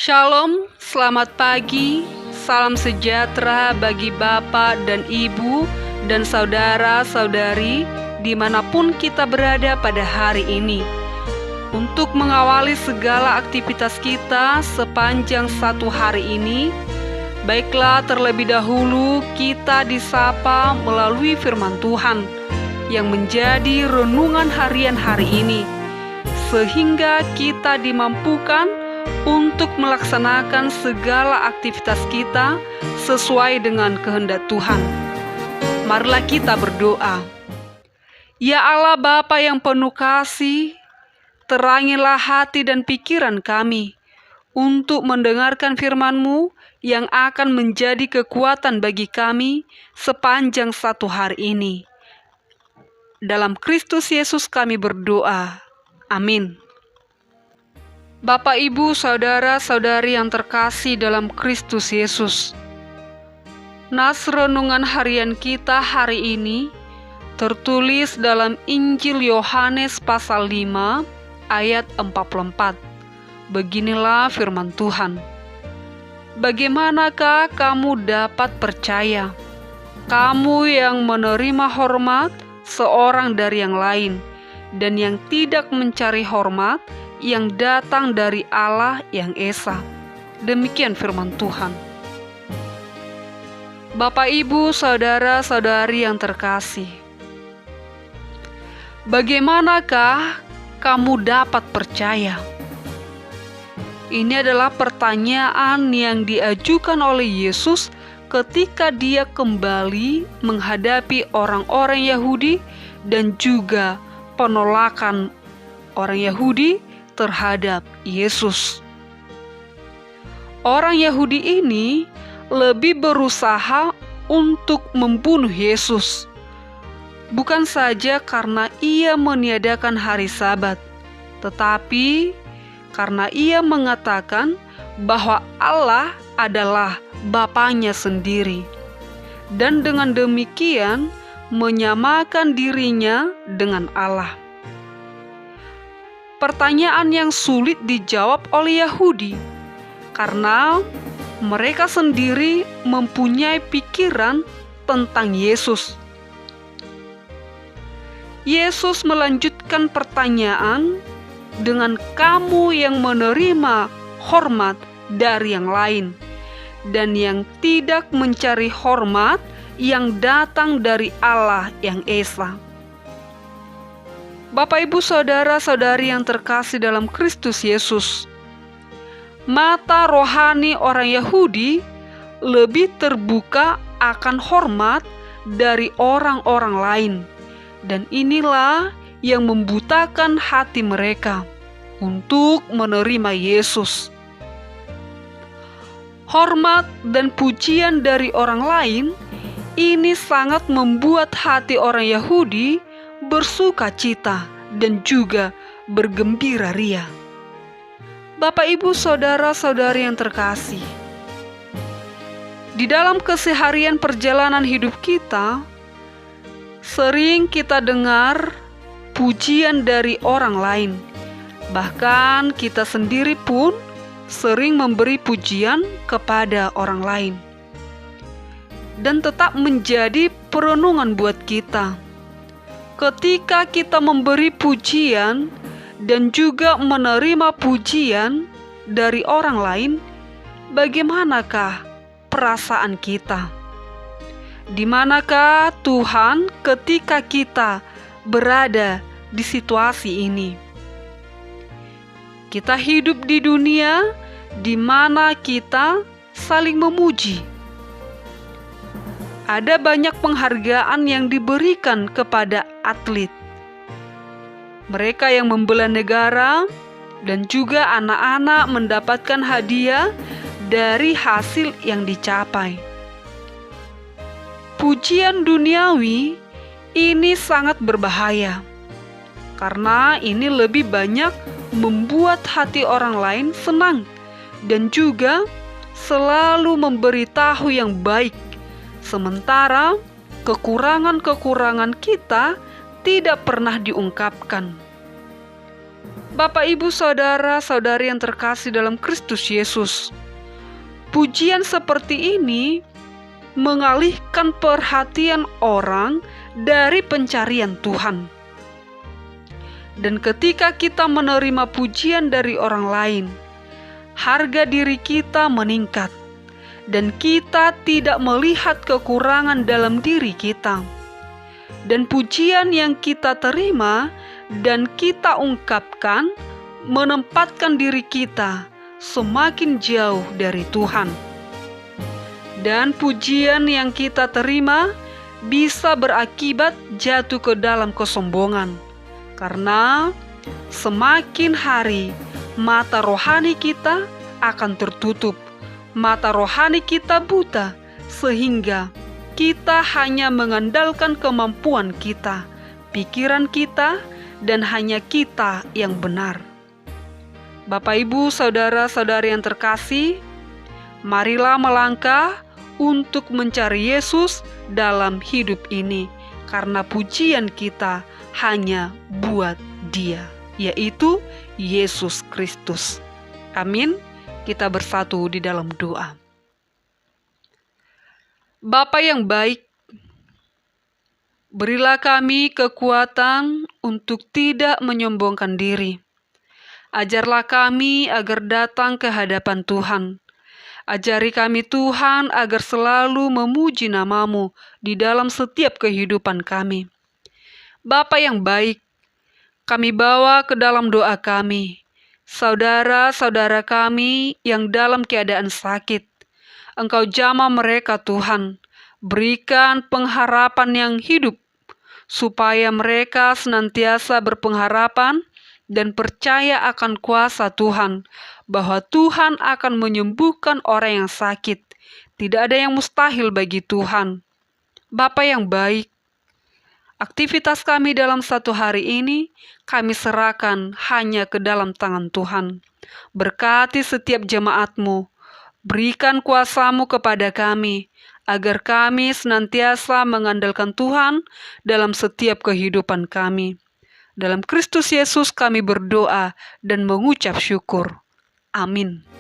Shalom, selamat pagi, salam sejahtera bagi Bapak dan Ibu dan saudara-saudari dimanapun kita berada pada hari ini. Untuk mengawali segala aktivitas kita sepanjang satu hari ini, baiklah terlebih dahulu kita disapa melalui firman Tuhan yang menjadi renungan harian hari ini, sehingga kita dimampukan untuk melaksanakan segala aktivitas kita sesuai dengan kehendak Tuhan. Marilah kita berdoa. Ya Allah Bapa yang penuh kasih, terangilah hati dan pikiran kami untuk mendengarkan firman-Mu yang akan menjadi kekuatan bagi kami sepanjang satu hari ini. Dalam Kristus Yesus kami berdoa. Amin. Bapak, Ibu, saudara-saudari yang terkasih dalam Kristus Yesus, nas renungan harian kita hari ini tertulis dalam Injil Yohanes pasal 5 ayat 44. Beginilah firman Tuhan. Bagaimanakah kamu dapat percaya, kamu yang menerima hormat seorang dari yang lain, dan yang tidak mencari hormat yang datang dari Allah yang Esa. Demikian firman Tuhan. Bapak, Ibu, saudara-saudari yang terkasih, bagaimanakah kamu dapat percaya? Ini adalah pertanyaan yang diajukan oleh Yesus ketika dia kembali menghadapi orang-orang Yahudi dan juga penolakan orang Yahudi terhadap Yesus. Orang Yahudi ini lebih berusaha untuk membunuh Yesus, bukan saja karena ia meniadakan hari Sabat, tetapi karena ia mengatakan bahwa Allah adalah Bapanya sendiri, dan dengan demikian menyamakan dirinya dengan Allah. Pertanyaan yang sulit dijawab oleh Yahudi karena mereka sendiri mempunyai pikiran tentang Yesus. Yesus melanjutkan pertanyaan dengan kamu yang menerima hormat dari yang lain dan yang tidak mencari hormat yang datang dari Allah yang Esa. Bapak, Ibu, saudara-saudari yang terkasih dalam Kristus Yesus, mata rohani orang Yahudi lebih terbuka akan hormat dari orang-orang lain, dan inilah yang membutakan hati mereka untuk menerima Yesus. Hormat dan pujian dari orang lain ini sangat membuat hati orang Yahudi bersuka cita dan juga bergembira ria. Bapak, Ibu, saudara-saudari yang terkasih, di dalam keseharian perjalanan hidup kita, sering kita dengar pujian dari orang lain. Bahkan kita sendiri pun sering memberi pujian kepada orang lain. Dan tetap menjadi perenungan buat kita. Ketika kita memberi pujian dan juga menerima pujian dari orang lain, bagaimanakah perasaan kita? Di manakah Tuhan ketika kita berada di situasi ini? Kita hidup di dunia di mana kita saling memuji. Ada banyak penghargaan yang diberikan kepada atlet. Mereka yang membela negara dan juga anak-anak mendapatkan hadiah dari hasil yang dicapai. Pujian duniawi ini sangat berbahaya karena ini lebih banyak membuat hati orang lain senang dan juga selalu memberitahu yang baik. Sementara kekurangan-kekurangan kita tidak pernah diungkapkan. Bapak, Ibu, saudara-saudari yang terkasih dalam Kristus Yesus, pujian seperti ini mengalihkan perhatian orang dari pencarian Tuhan. Dan ketika kita menerima pujian dari orang lain, harga diri kita meningkat, dan kita tidak melihat kekurangan dalam diri kita. Dan pujian yang kita terima dan kita ungkapkan menempatkan diri kita semakin jauh dari Tuhan. Dan pujian yang kita terima bisa berakibat jatuh ke dalam kesombongan, karena semakin hari mata rohani kita akan tertutup, mata rohani kita buta, sehingga kita hanya mengandalkan kemampuan kita, pikiran kita, dan hanya kita yang benar. Bapak, Ibu, saudara-saudari yang terkasih, marilah melangkah untuk mencari Yesus dalam hidup ini, karena pujian kita hanya buat Dia, yaitu Yesus Kristus. Amin. Kita bersatu di dalam doa. Bapa yang baik, berilah kami kekuatan untuk tidak menyombongkan diri. Ajarlah kami agar datang ke hadapan Tuhan. Ajari kami Tuhan agar selalu memuji nama-Mu di dalam setiap kehidupan kami. Bapa yang baik, kami bawa ke dalam doa kami saudara-saudara kami yang dalam keadaan sakit. Engkau jamah mereka, Tuhan. Berikan pengharapan yang hidup, supaya mereka senantiasa berpengharapan dan percaya akan kuasa Tuhan, bahwa Tuhan akan menyembuhkan orang yang sakit. Tidak ada yang mustahil bagi Tuhan. Bapa yang baik, aktivitas kami dalam satu hari ini, kami serahkan hanya ke dalam tangan Tuhan. Berkati setiap jemaat-Mu, berikan kuasa-Mu kepada kami, agar kami senantiasa mengandalkan Tuhan dalam setiap kehidupan kami. Dalam Kristus Yesus kami berdoa dan mengucap syukur. Amin.